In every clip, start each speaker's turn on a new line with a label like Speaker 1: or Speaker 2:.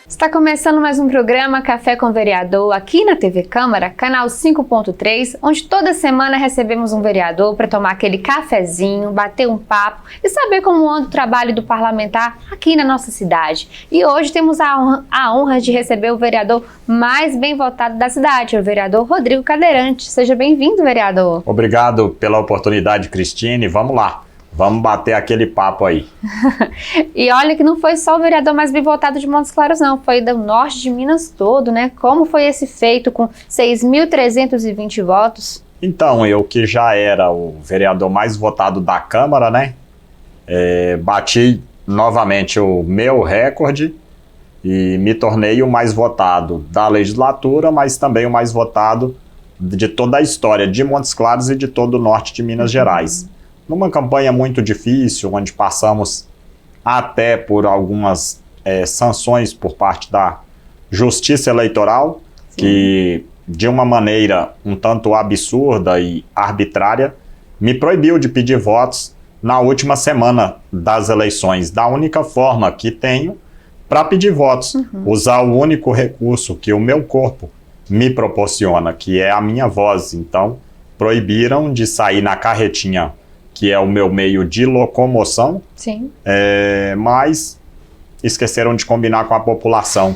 Speaker 1: Está começando mais um programa Café com Vereador aqui na TV Câmara, canal 5.3, onde toda semana recebemos um vereador para tomar aquele cafezinho, bater um papo e saber como anda o trabalho do parlamentar aqui na nossa cidade. E hoje temos a honra de receber o vereador mais bem votado da cidade, o vereador Rodrigo Cadeirante. Seja bem-vindo, vereador.
Speaker 2: Obrigado pela oportunidade, Cristine. Vamos lá. Vamos bater aquele papo aí.
Speaker 1: E olha que não foi só o vereador mais bem votado de Montes Claros, não. Foi do norte de Minas todo, né? Como foi esse feito com 6.320 votos?
Speaker 2: Então, eu que já era o vereador mais votado da Câmara, né? Bati novamente o meu recorde e me tornei o mais votado da legislatura, mas também o mais votado de toda a história de Montes Claros e de todo o norte de Minas Gerais. Numa campanha muito difícil, onde passamos até por algumas sanções por parte da Justiça Eleitoral, sim, que de uma maneira um tanto absurda e arbitrária, me proibiu de pedir votos na última semana das eleições, da única forma que tenho para pedir votos, usar o único recurso que o meu corpo me proporciona, que é a minha voz. Então, proibiram de sair na carretinha, que é o meu meio de locomoção, sim, mas esqueceram de combinar com a população.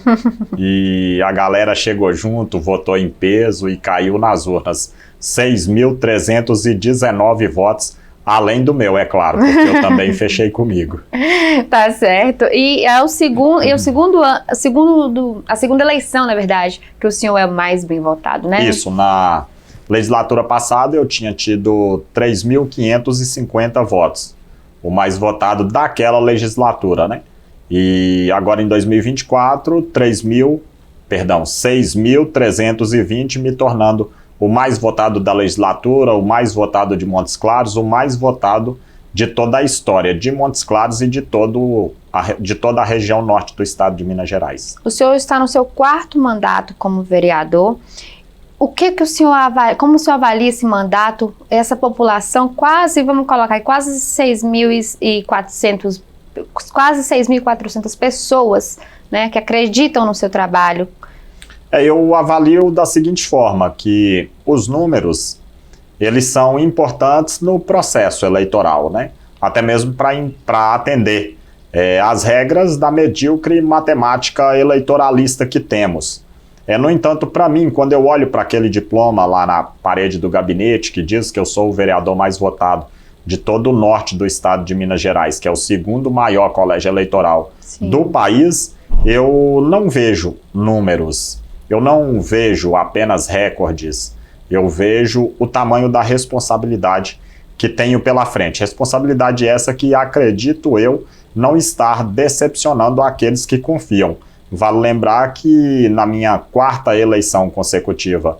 Speaker 2: E a galera chegou junto, votou em peso e caiu nas urnas. 6.319 votos, além do meu, é claro, porque eu também fechei comigo.
Speaker 1: Tá certo. E é a segunda eleição, na verdade, que o senhor é o mais bem votado, né?
Speaker 2: Isso, na legislatura passada eu tinha tido 3.550 votos, o mais votado daquela legislatura, né? E agora em 2024, 6.320, me tornando o mais votado da legislatura, o mais votado de Montes Claros, o mais votado de toda a história de Montes Claros e de toda a região norte do estado de Minas Gerais.
Speaker 1: O senhor está no seu 4º mandato como vereador. O que o senhor avalia, como o senhor avalia esse mandato, essa população quase, vamos colocar aí, quase 6.400 pessoas, né, que acreditam no seu trabalho?
Speaker 2: Eu avalio da seguinte forma, que os números, eles são importantes no processo eleitoral, né? Até mesmo para atender as regras da medíocre matemática eleitoralista que temos. No entanto, para mim, quando eu olho para aquele diploma lá na parede do gabinete, que diz que eu sou o vereador mais votado de todo o norte do estado de Minas Gerais, que é o 2º maior colégio eleitoral, sim, do país, eu não vejo números, eu não vejo apenas recordes, eu vejo o tamanho da responsabilidade que tenho pela frente. Responsabilidade essa que acredito eu não estar decepcionando aqueles que confiam. Vale lembrar que na minha 4ª eleição consecutiva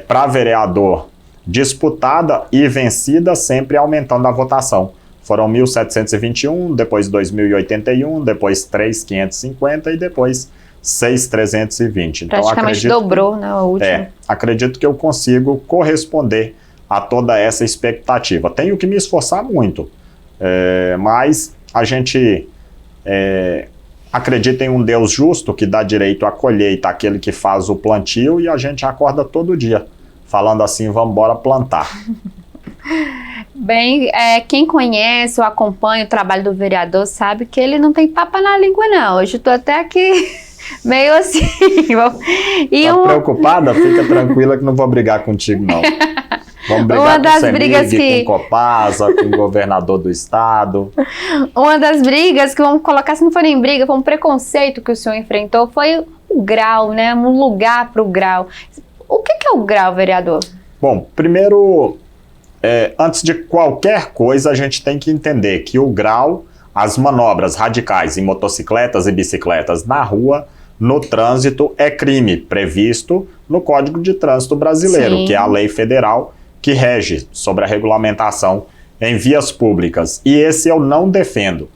Speaker 2: para vereador, disputada e vencida, sempre aumentando a votação. Foram 1.721, depois 2.081, depois 3.550 e depois 6.320. Então,
Speaker 1: praticamente dobrou, né, o último.
Speaker 2: Acredito que eu consigo corresponder a toda essa expectativa. Tenho que me esforçar muito, mas a gente acredita em um Deus justo que dá direito à colheita àquele que faz o plantio, e a gente acorda todo dia falando assim, vamos embora plantar.
Speaker 1: Bem, quem conhece ou acompanha o trabalho do vereador sabe que ele não tem papa na língua, não. Hoje eu tô até aqui meio assim.
Speaker 2: Tá preocupada? Fica tranquila que não vou brigar contigo, não. Vamos brigar com o CEMIG, com o Copasa, com o governador do estado.
Speaker 1: Uma das brigas que, vamos colocar, se não for nem briga, foi um preconceito que o senhor enfrentou, foi o grau, né? Um lugar para o grau. O que é o grau, vereador?
Speaker 2: Bom, primeiro, antes de qualquer coisa, a gente tem que entender que o grau, as manobras radicais em motocicletas e bicicletas na rua, no trânsito, é crime previsto no Código de Trânsito Brasileiro, sim, que é a lei federal que rege sobre a regulamentação em vias públicas. E esse eu não defendo.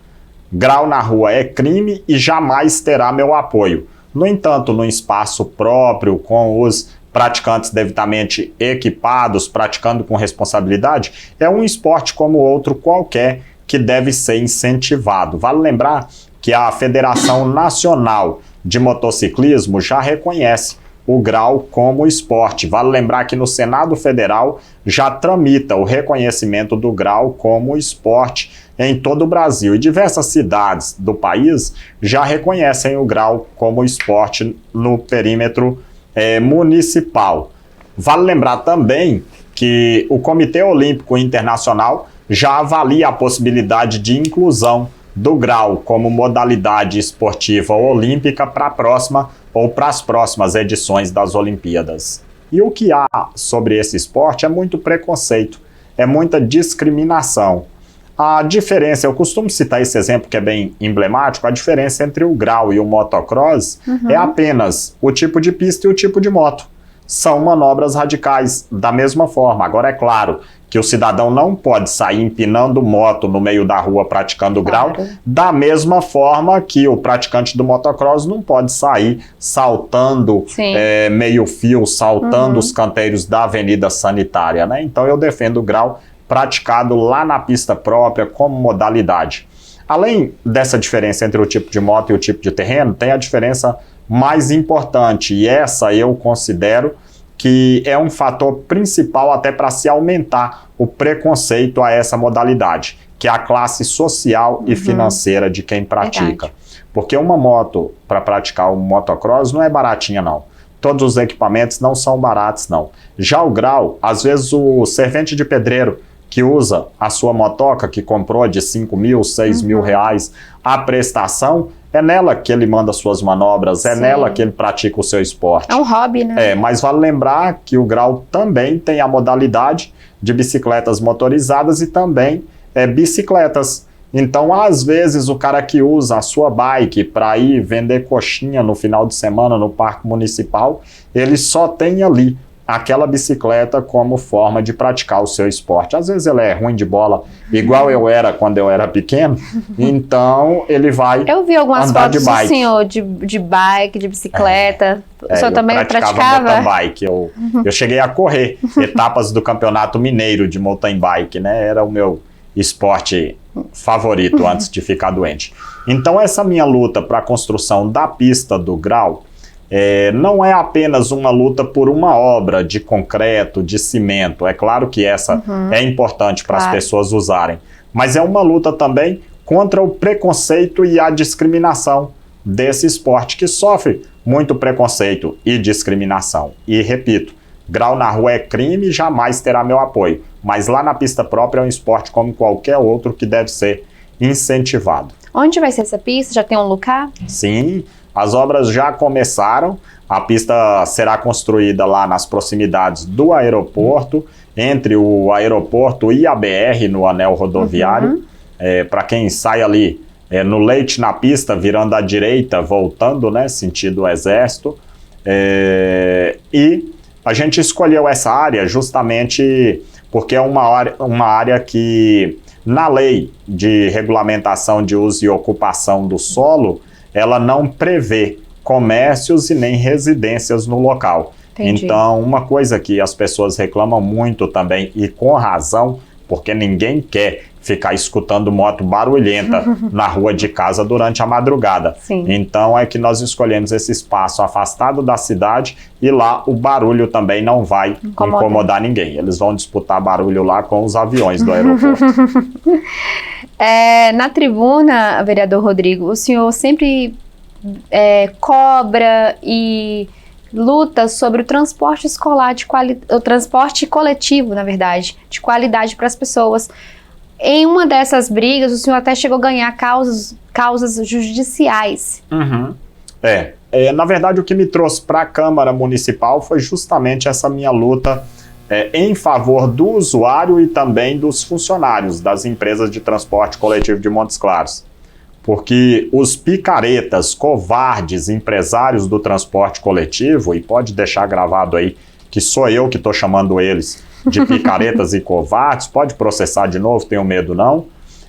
Speaker 2: Grau na rua é crime e jamais terá meu apoio. No entanto, no espaço próprio, com os praticantes devidamente equipados, praticando com responsabilidade, é um esporte como outro qualquer que deve ser incentivado. Vale lembrar que a Federação Nacional de Motociclismo já reconhece o grau como esporte. Vale lembrar que no Senado Federal já tramita o reconhecimento do grau como esporte em todo o Brasil. E diversas cidades do país já reconhecem o grau como esporte no perímetro municipal. Vale lembrar também que o Comitê Olímpico Internacional já avalia a possibilidade de inclusão do grau como modalidade esportiva olímpica para a próxima ou para as próximas edições das Olimpíadas. E o que há sobre esse esporte é muito preconceito, é muita discriminação. A diferença, eu costumo citar esse exemplo que é bem emblemático, a diferença entre o grau e o motocross é apenas o tipo de pista e o tipo de moto. São manobras radicais da mesma forma. Agora é claro que o cidadão não pode sair empinando moto no meio da rua praticando grau, da mesma forma que o praticante do motocross não pode sair saltando meio fio, saltando os canteiros da avenida sanitária, né? Então eu defendo o grau praticado lá na pista própria como modalidade. Além dessa diferença entre o tipo de moto e o tipo de terreno, tem a diferença mais importante, e essa eu considero que é um fator principal até para se aumentar o preconceito a essa modalidade, que é a classe social e financeira de quem pratica. Porque uma moto, para praticar um motocross, não é baratinha não. Todos os equipamentos não são baratos não. Já o grau, às vezes o servente de pedreiro que usa a sua motoca, que comprou de 5 mil, 6 mil reais, a prestação, é nela que ele manda suas manobras, é nela que ele pratica o seu esporte.
Speaker 1: É um hobby, né?
Speaker 2: Mas vale lembrar que o grau também tem a modalidade de bicicletas motorizadas e também bicicletas. Então, às vezes, o cara que usa a sua bike para ir vender coxinha no final de semana no parque municipal, ele só tem ali aquela bicicleta como forma de praticar o seu esporte. Às vezes ele é ruim de bola, igual eu era quando eu era pequeno, então ele vai andar de bike.
Speaker 1: Eu vi algumas fotos do senhor de bike, de bicicleta. O senhor também praticava?
Speaker 2: Mountain bike. Eu cheguei a correr etapas do Campeonato Mineiro de mountain bike, né? Era o meu esporte favorito antes de ficar doente. Então essa minha luta para a construção da pista do grau não é apenas uma luta por uma obra de concreto, de cimento. É claro que essa é importante para as pessoas usarem, mas é uma luta também contra o preconceito e a discriminação desse esporte, que sofre muito preconceito e discriminação. E repito, grau na rua é crime e jamais terá meu apoio, mas lá na pista própria é um esporte como qualquer outro que deve ser incentivado.
Speaker 1: Onde vai ser essa pista? Já tem um lugar?
Speaker 2: Sim, as obras já começaram, a pista será construída lá nas proximidades do aeroporto, entre o aeroporto e a BR no anel rodoviário. Para quem sai ali no leite na pista, virando à direita, voltando, né, sentido Exército. E a gente escolheu essa área justamente porque é uma área que, na lei de regulamentação de uso e ocupação do solo, ela não prevê comércios e nem residências no local. Entendi. Então, uma coisa que as pessoas reclamam muito também, e com razão, porque ninguém quer ficar escutando moto barulhenta na rua de casa durante a madrugada.
Speaker 1: Sim.
Speaker 2: Então, é que nós escolhemos esse espaço afastado da cidade e lá o barulho também não vai incomodar ninguém. Eles vão disputar barulho lá com os aviões do aeroporto.
Speaker 1: Na tribuna, vereador Rodrigo, o senhor sempre cobra e luta sobre o transporte escolar, o transporte coletivo, na verdade, de qualidade para as pessoas. Em uma dessas brigas, o senhor até chegou a ganhar causas judiciais.
Speaker 2: Na verdade, o que me trouxe para a Câmara Municipal foi justamente essa minha luta em favor do usuário e também dos funcionários das empresas de transporte coletivo de Montes Claros. Porque os picaretas, covardes, empresários do transporte coletivo, e pode deixar gravado aí que sou eu que estou chamando eles de picaretas e covardes, pode processar de novo, tenho medo não,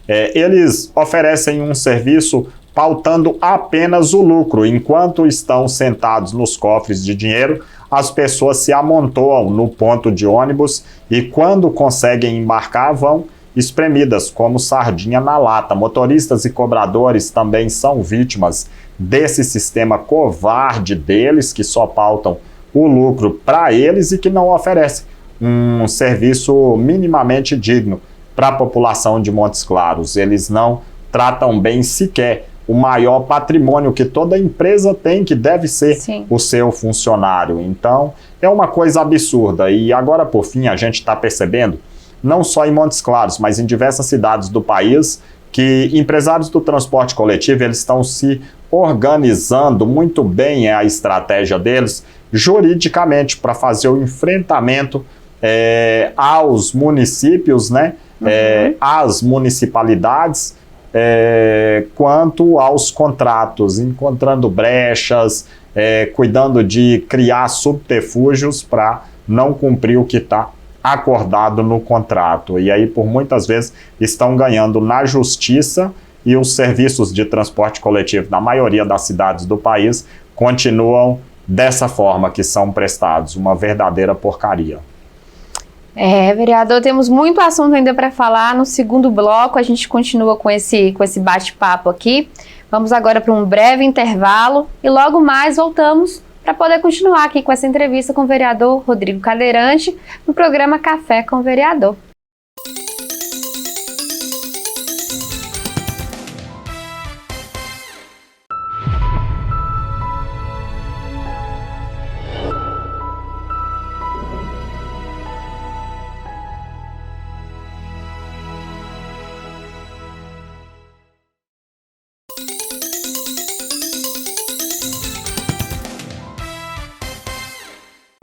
Speaker 2: eles oferecem um serviço pautando apenas o lucro, enquanto estão sentados nos cofres de dinheiro as pessoas se amontoam no ponto de ônibus e quando conseguem embarcar vão espremidas como sardinha na lata. Motoristas e cobradores também são vítimas desse sistema covarde deles, que só pautam o lucro para eles e que não oferece um serviço minimamente digno para a população de Montes Claros. Eles não tratam bem sequer o maior patrimônio que toda empresa tem, que deve ser
Speaker 1: Sim.
Speaker 2: o seu funcionário. Então, é uma coisa absurda. E agora, por fim, a gente está percebendo, não só em Montes Claros, mas em diversas cidades do país, que empresários do transporte coletivo eles estão se organizando muito bem, a estratégia deles, juridicamente, para fazer o enfrentamento aos municípios, né? Às municipalidades, quanto aos contratos, encontrando brechas, cuidando de criar subterfúgios para não cumprir o que está acordado no contrato. E aí, por muitas vezes, estão ganhando na justiça e os serviços de transporte coletivo na maioria das cidades do país continuam dessa forma que são prestados, uma verdadeira porcaria.
Speaker 1: Vereador, temos muito assunto ainda para falar. No segundo bloco, a gente continua com esse bate-papo aqui. Vamos agora para um breve intervalo e logo mais voltamos para poder continuar aqui com essa entrevista com o vereador Rodrigo Cadeirante no programa Café com o Vereador.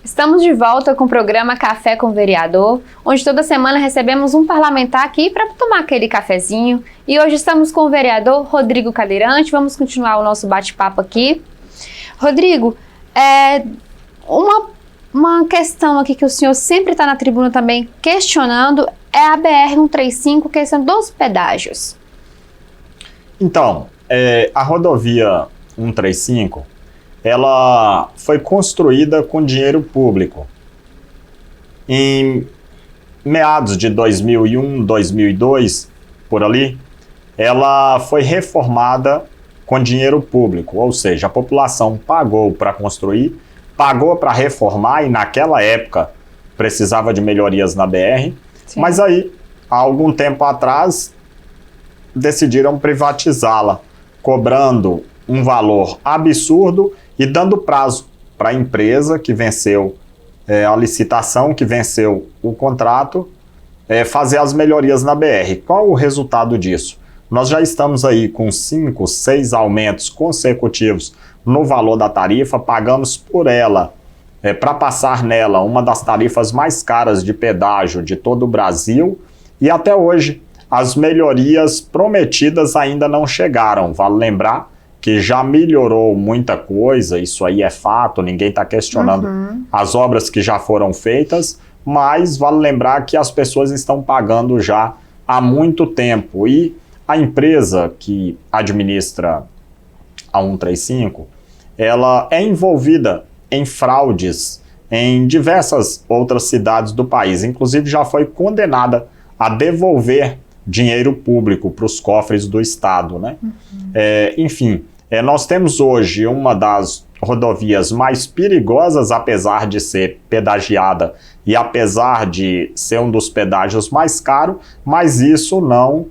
Speaker 1: Estamos de volta com o programa Café com o Vereador, onde toda semana recebemos um parlamentar aqui para tomar aquele cafezinho. E hoje estamos com o vereador Rodrigo Cadeirante. Vamos continuar o nosso bate-papo aqui. Rodrigo, uma questão aqui que o senhor sempre está na tribuna também questionando é a BR-135, questão dos pedágios.
Speaker 2: Então, a rodovia 135... ela foi construída com dinheiro público. Em meados de 2001, 2002, por ali, ela foi reformada com dinheiro público, ou seja, a população pagou para construir, pagou para reformar e naquela época precisava de melhorias na BR, Sim. Mas aí, há algum tempo atrás, decidiram privatizá-la, cobrando um valor absurdo e dando prazo para a empresa que venceu a licitação, que venceu o contrato, fazer as melhorias na BR. Qual o resultado disso? Nós já estamos aí com 5, 6 aumentos consecutivos no valor da tarifa, pagamos por ela, para passar nela, uma das tarifas mais caras de pedágio de todo o Brasil, e até hoje as melhorias prometidas ainda não chegaram. Vale lembrar que já melhorou muita coisa, isso aí é fato, ninguém está questionando as obras que já foram feitas, mas vale lembrar que as pessoas estão pagando já há muito tempo. E a empresa que administra a 135, ela é envolvida em fraudes em diversas outras cidades do país, inclusive já foi condenada a devolver dinheiro público para os cofres do Estado, né? Enfim, nós temos hoje uma das rodovias mais perigosas, apesar de ser pedagiada e apesar de ser um dos pedágios mais caros, mas isso não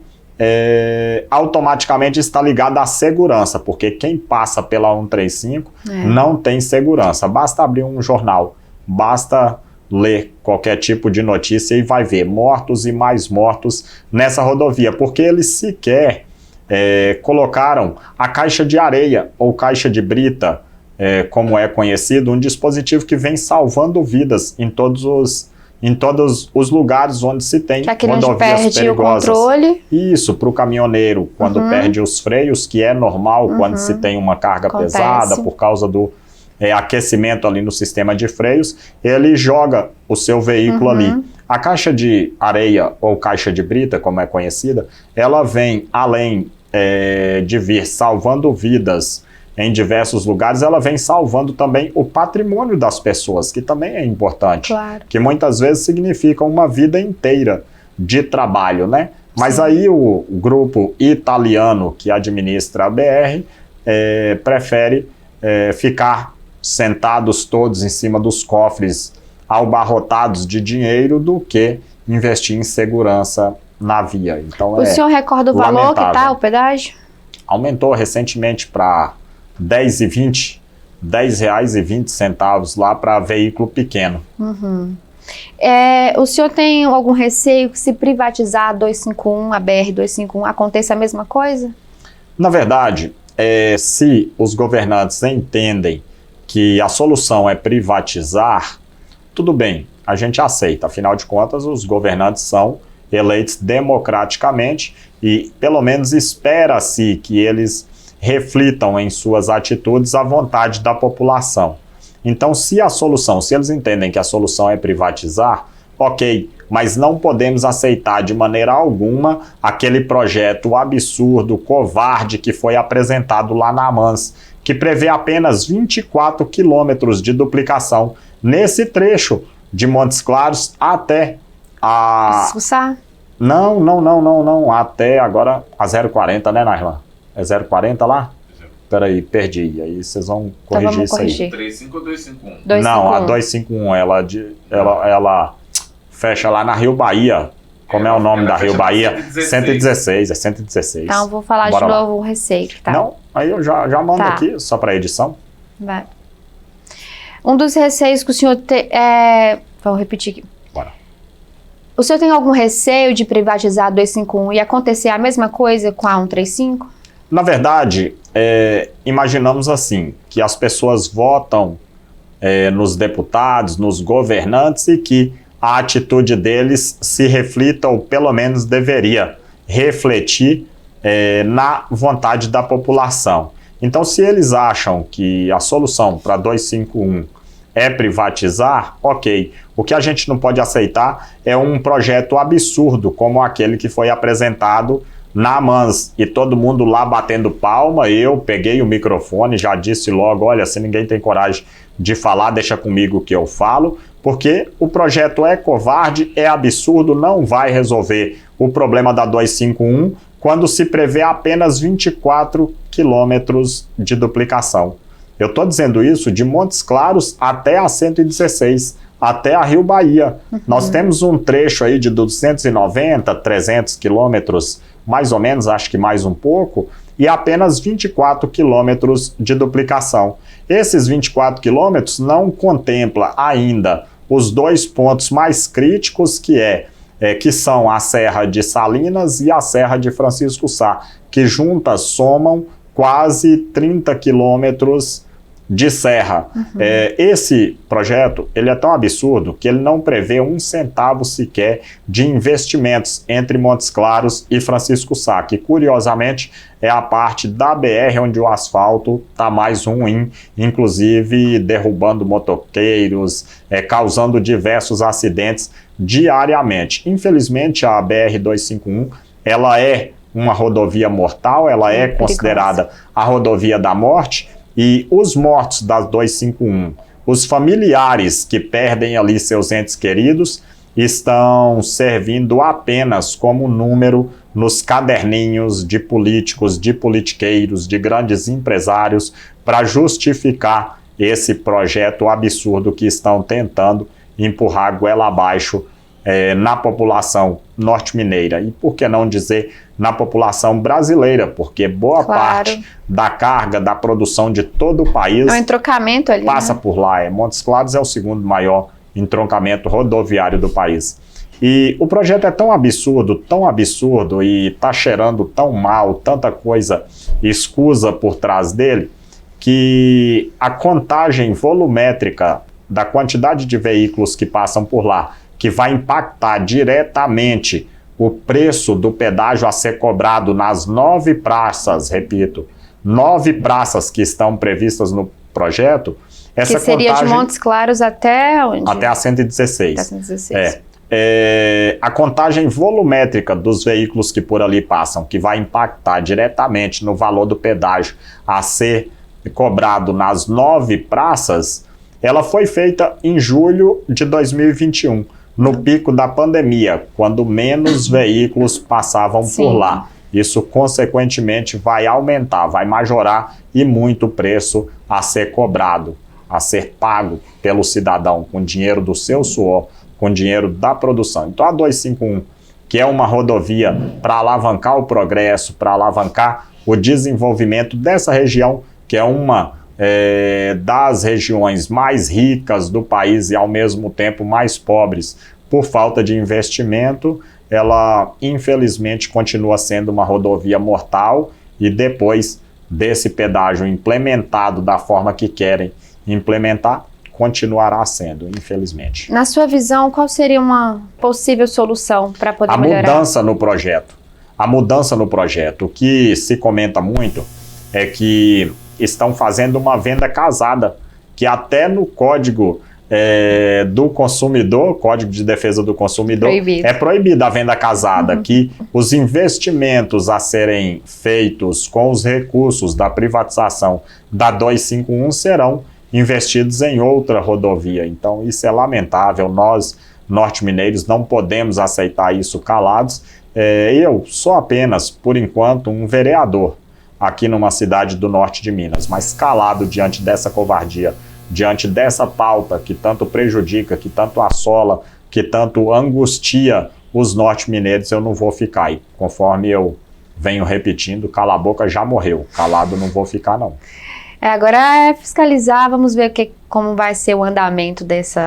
Speaker 2: automaticamente está ligado à segurança, porque quem passa pela 135 não tem segurança. Basta abrir um jornal, basta ler qualquer tipo de notícia e vai ver mortos e mais mortos nessa rodovia, porque eles sequer colocaram a caixa de areia ou caixa de brita, como é conhecido, um dispositivo que vem salvando vidas em todos os lugares onde se tem rodovias perigosas. O controle. Isso, para o caminhoneiro, quando perde os freios, que é normal quando se tem uma carga pesada, por causa do aquecimento ali no sistema de freios, ele joga o seu veículo ali. A caixa de areia ou caixa de brita, como é conhecida, ela vem, além de vir salvando vidas em diversos lugares, ela vem salvando também o patrimônio das pessoas, que também é importante,
Speaker 1: Claro.
Speaker 2: que muitas vezes significa uma vida inteira de trabalho, né? Mas
Speaker 1: Sim.
Speaker 2: aí o grupo italiano que administra a BR prefere ficar sentados todos em cima dos cofres abarrotados de dinheiro do que investir em segurança na via. Então,
Speaker 1: O senhor recorda o valor que está o pedágio?
Speaker 2: Aumentou recentemente para R$10,20 lá para veículo pequeno.
Speaker 1: Uhum. O senhor tem algum receio que se privatizar a 251, a BR-251, aconteça a mesma coisa?
Speaker 2: Na verdade, se os governantes entendem que a solução é privatizar, tudo bem, a gente aceita. Afinal de contas, os governantes são eleitos democraticamente e, pelo menos, espera-se que eles reflitam em suas atitudes a vontade da população. Então, se eles entendem que a solução é privatizar, ok, mas não podemos aceitar de maneira alguma aquele projeto absurdo, covarde que foi apresentado lá na AMANS, que prevê apenas 24 quilômetros de duplicação nesse trecho de Montes Claros até a... Não, até agora a 040, né, Nairlan? É 040 lá? Peraí, perdi. Aí vocês vão corrigir isso aí.
Speaker 3: 35 ou 251?
Speaker 2: Não, a 251, ela fecha lá na Rio Bahia. Como é o nome da Rio Bahia? 116, é 116.
Speaker 1: Então, vou falar
Speaker 2: Bora
Speaker 1: de
Speaker 2: lá.
Speaker 1: novo o receio, tá?
Speaker 2: Não, aí eu já mando
Speaker 1: Tá.
Speaker 2: aqui, só para edição.
Speaker 1: Vai. Um dos receios que o senhor tem... Vou repetir aqui.
Speaker 2: Bora.
Speaker 1: O senhor tem algum receio de privatizar a 251 e acontecer a mesma coisa com a 135?
Speaker 2: Na verdade, imaginamos assim, que as pessoas votam nos deputados, nos governantes e que a atitude deles se reflita, ou pelo menos deveria refletir na vontade da população. Então, se eles acham que a solução para 251 é privatizar, ok. O que a gente não pode aceitar é um projeto absurdo como aquele que foi apresentado na AMANS, e todo mundo lá batendo palma. Eu peguei o microfone, já disse logo, olha, se ninguém tem coragem de falar, deixa comigo que eu falo, porque o projeto é covarde, é absurdo, não vai resolver o problema da 251 quando se prevê apenas 24 quilômetros de duplicação. Eu estou dizendo isso de Montes Claros até a 116, até a Rio Bahia. Nós temos um trecho aí de 290, 300 quilômetros, mais ou menos, acho que mais um pouco, e apenas 24 quilômetros de duplicação. Esses 24 quilômetros não contempla ainda os dois pontos mais críticos, que são a Serra de Salinas e a Serra de Francisco Sá, que juntas somam quase 30 quilômetros de serra. Esse projeto ele é tão absurdo que ele não prevê um centavo sequer de investimentos entre Montes Claros e Francisco Sá, que curiosamente é a parte da BR onde o asfalto está mais ruim, inclusive derrubando motoqueiros, causando diversos acidentes diariamente. Infelizmente, a BR-251 ela é uma rodovia mortal, ela é considerada a rodovia da morte, e os mortos da 251, os familiares que perdem ali seus entes queridos, estão servindo apenas como número nos caderninhos de políticos, de politiqueiros, de grandes empresários, para justificar esse projeto absurdo que estão tentando empurrar goela abaixo na população norte-mineira, e por que não dizer na população brasileira, porque boa parte da carga, da produção de todo o país
Speaker 1: é um entroncamento ali,
Speaker 2: passa por lá. Montes Claros é o segundo maior entroncamento rodoviário do país. E o projeto é tão absurdo e está cheirando tão mal, tanta coisa escusa por trás dele, que a contagem volumétrica da quantidade de veículos que passam por lá, que vai impactar diretamente o preço do pedágio a ser cobrado nas 9 praças, repito, 9 praças que estão previstas no projeto. Essa
Speaker 1: que seria contagem, de Montes Claros até onde?
Speaker 2: Até a 116.
Speaker 1: Até a 116.
Speaker 2: A contagem volumétrica dos veículos que por ali passam, que vai impactar diretamente no valor do pedágio a ser cobrado nas 9 praças, ela foi feita em julho de 2021, no pico da pandemia, quando menos veículos passavam por lá. Isso, consequentemente, vai aumentar, vai majorar e muito o preço a ser cobrado, a ser pago pelo cidadão, com dinheiro do seu suor, com dinheiro da produção. Então, a 251, que é uma rodovia para alavancar o progresso, para alavancar o desenvolvimento dessa região, que é uma das regiões mais ricas do país e, ao mesmo tempo, mais pobres por falta de investimento, ela, infelizmente, continua sendo uma rodovia mortal e depois desse pedágio implementado da forma que querem implementar, continuará sendo, infelizmente.
Speaker 1: Na sua visão, qual seria uma possível solução para poder melhorar?
Speaker 2: A mudança no projeto. O que se comenta muito é que estão fazendo uma venda casada, que até no Código do Consumidor, Código de Defesa do Consumidor, é proibida a venda casada, que os investimentos a serem feitos com os recursos da privatização da 251 serão investidos em outra rodovia. Então, isso é lamentável. Nós, norte-mineiros, não podemos aceitar isso calados. Eu sou apenas, por enquanto, um vereador aqui numa cidade do norte de Minas, mas calado diante dessa covardia, diante dessa pauta que tanto prejudica, que tanto assola, que tanto angustia os norte-mineiros, eu não vou ficar aí. Conforme eu venho repetindo, cala a boca já morreu, calado não vou ficar não.
Speaker 1: Agora é fiscalizar, vamos ver como vai ser o andamento desse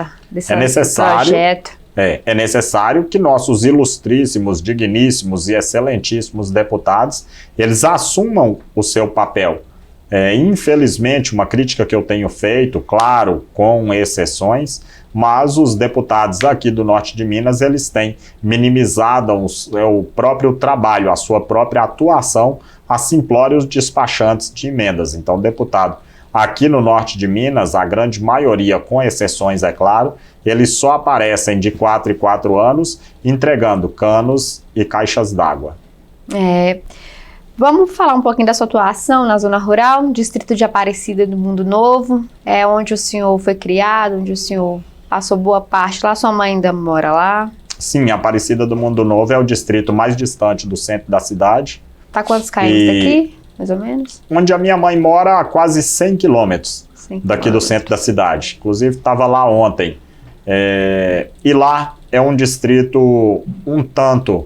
Speaker 1: projeto.
Speaker 2: É necessário que nossos ilustríssimos, digníssimos e excelentíssimos deputados, eles assumam o seu papel. Infelizmente, uma crítica que eu tenho feito, claro, com exceções, mas os deputados aqui do norte de Minas, eles têm minimizado o próprio trabalho, a sua própria atuação a simplórios despachantes de emendas. Então, deputado, aqui no norte de Minas, a grande maioria, com exceções, é claro, eles só aparecem de 4 em 4 anos entregando canos e caixas d'água.
Speaker 1: Vamos falar um pouquinho da sua atuação na zona rural, distrito de Aparecida do Mundo Novo, onde o senhor foi criado, onde o senhor passou boa parte lá, sua mãe ainda mora lá?
Speaker 2: Sim, Aparecida do Mundo Novo é o distrito mais distante do centro da cidade.
Speaker 1: Tá quantos km daqui, mais ou menos?
Speaker 2: Onde a minha mãe mora, a quase 100 quilômetros daqui do centro da cidade. Inclusive, estava lá ontem. E lá é um distrito um tanto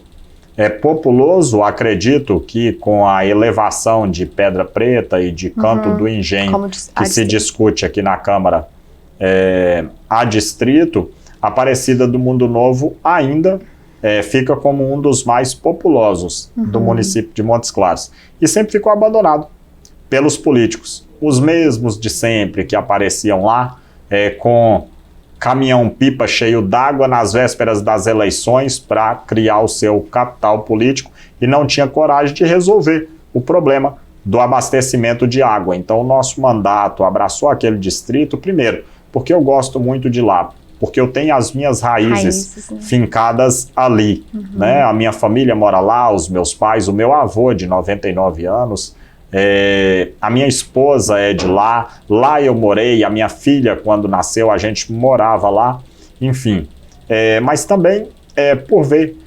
Speaker 2: populoso, acredito que com a elevação de Pedra Preta e de Canto do Engenho, que se discute aqui na Câmara a distrito, Aparecida do Mundo Novo ainda fica como um dos mais populosos do município de Montes Claros. E sempre ficou abandonado pelos políticos. Os mesmos de sempre que apareciam lá com caminhão-pipa cheio d'água nas vésperas das eleições para criar o seu capital político e não tinha coragem de resolver o problema do abastecimento de água. Então, o nosso mandato abraçou aquele distrito, primeiro, porque eu gosto muito de lá, porque eu tenho as minhas raízes fincadas ali. Né? A minha família mora lá, os meus pais, o meu avô de 99 anos, a minha esposa é de lá, lá eu morei, a minha filha quando nasceu a gente morava lá, enfim, mas também por ver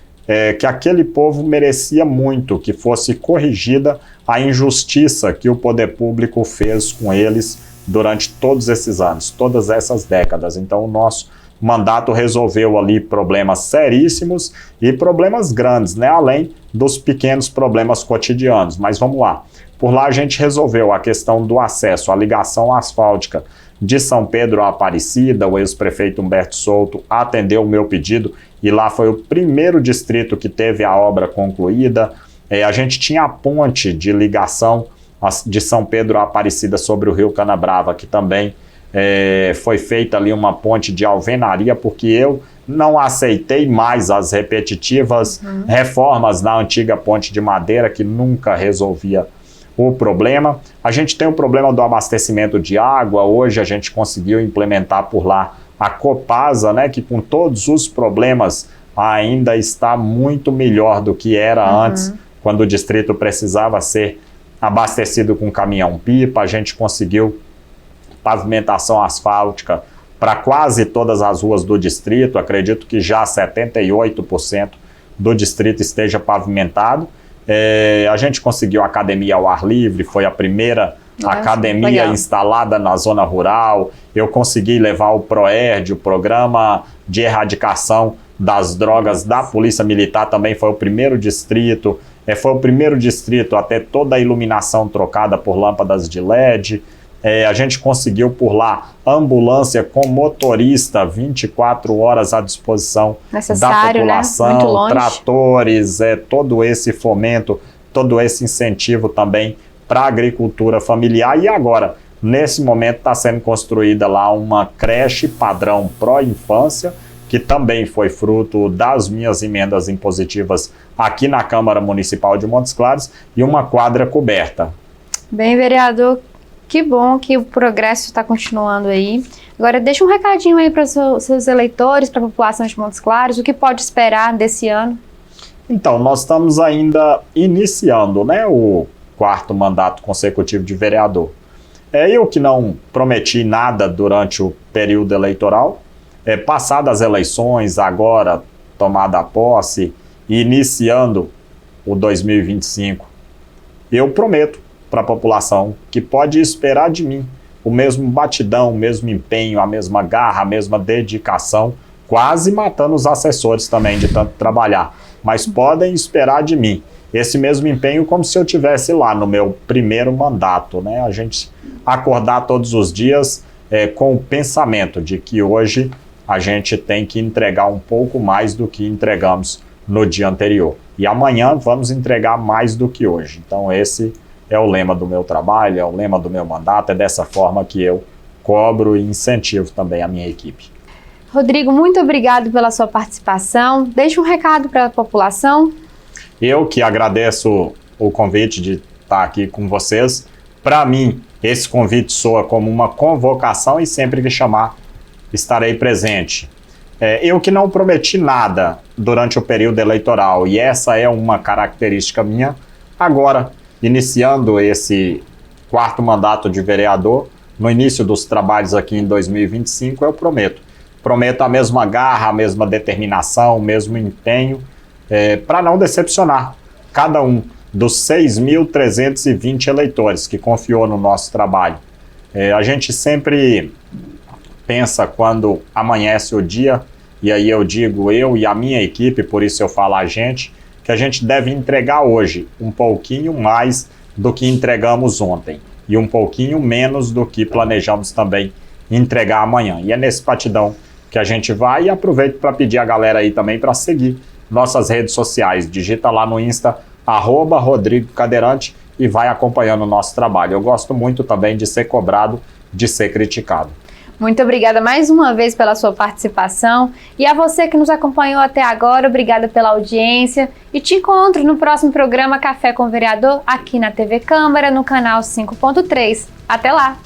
Speaker 2: que aquele povo merecia muito que fosse corrigida a injustiça que o poder público fez com eles durante todos esses anos, todas essas décadas. Então o nosso mandato resolveu ali problemas seríssimos e problemas grandes, né? Além dos pequenos problemas cotidianos, mas vamos lá. Por lá a gente resolveu a questão do acesso à ligação asfáltica de São Pedro a Aparecida. O ex-prefeito Humberto Souto atendeu o meu pedido e lá foi o primeiro distrito que teve a obra concluída. A gente tinha a ponte de ligação de São Pedro a Aparecida sobre o rio Canabrava, que também foi feita ali uma ponte de alvenaria, porque eu não aceitei mais as repetitivas reformas na antiga ponte de madeira, que nunca resolvia o problema. A gente tem o problema do abastecimento de água. Hoje a gente conseguiu implementar por lá a Copasa, né, que com todos os problemas ainda está muito melhor do que era antes, quando o distrito precisava ser abastecido com caminhão-pipa, a gente conseguiu pavimentação asfáltica para quase todas as ruas do distrito, acredito que já 78% do distrito esteja pavimentado. A gente conseguiu academia ao ar livre, foi a primeira academia instalada na zona rural. Eu consegui levar o PROERD, o Programa de Erradicação das Drogas da Polícia Militar, também foi o primeiro distrito. Foi o primeiro distrito a ter toda a iluminação trocada por lâmpadas de LED. A gente conseguiu por lá ambulância com motorista 24 horas à disposição da população, né? Tratores, todo esse fomento, todo esse incentivo também para a agricultura familiar. E agora, nesse momento, está sendo construída lá uma creche padrão pró-infância, que também foi fruto das minhas emendas impositivas aqui na Câmara Municipal de Montes Claros, e uma quadra coberta.
Speaker 1: Bem, vereador, que bom que o progresso está continuando aí. Agora, deixa um recadinho aí para os seus eleitores, para a população de Montes Claros, o que pode esperar desse ano?
Speaker 2: Então, nós estamos ainda iniciando, né, o 4º mandato consecutivo de vereador. Eu que não prometi nada durante o período eleitoral, passadas as eleições, agora tomada a posse e iniciando o 2025, eu prometo para a população que pode esperar de mim o mesmo batidão, o mesmo empenho, a mesma garra, a mesma dedicação, quase matando os assessores também de tanto trabalhar, mas podem esperar de mim esse mesmo empenho como se eu tivesse lá no meu primeiro mandato, né? A gente acordar todos os dias com o pensamento de que hoje a gente tem que entregar um pouco mais do que entregamos no dia anterior. E amanhã vamos entregar mais do que hoje. Então esse é o lema do meu trabalho, é o lema do meu mandato, é dessa forma que eu cobro e incentivo também a minha equipe.
Speaker 1: Rodrigo, muito obrigado pela sua participação. Deixe um recado para a população.
Speaker 2: Eu que agradeço o convite de estar aqui com vocês. Para mim, esse convite soa como uma convocação e sempre que chamar, estarei presente. Eu que não prometi nada durante o período eleitoral, e essa é uma característica minha, agora, iniciando esse 4º mandato de vereador, no início dos trabalhos aqui em 2025, eu prometo a mesma garra, a mesma determinação, o mesmo empenho, para não decepcionar cada um dos 6.320 eleitores que confiou no nosso trabalho. A gente sempre pensa quando amanhece o dia, e aí eu digo eu e a minha equipe, por isso eu falo a gente, que a gente deve entregar hoje um pouquinho mais do que entregamos ontem e um pouquinho menos do que planejamos também entregar amanhã. E é nesse batidão que a gente vai, e aproveito para pedir a galera aí também para seguir nossas redes sociais. Digita lá no Insta, @Rodrigo Cadeirante, e vai acompanhando o nosso trabalho. Eu gosto muito também de ser cobrado, de ser criticado.
Speaker 1: Muito obrigada mais uma vez pela sua participação, e a você que nos acompanhou até agora, obrigada pela audiência, e te encontro no próximo programa Café com Vereador aqui na TV Câmara, no canal 5.3. Até lá!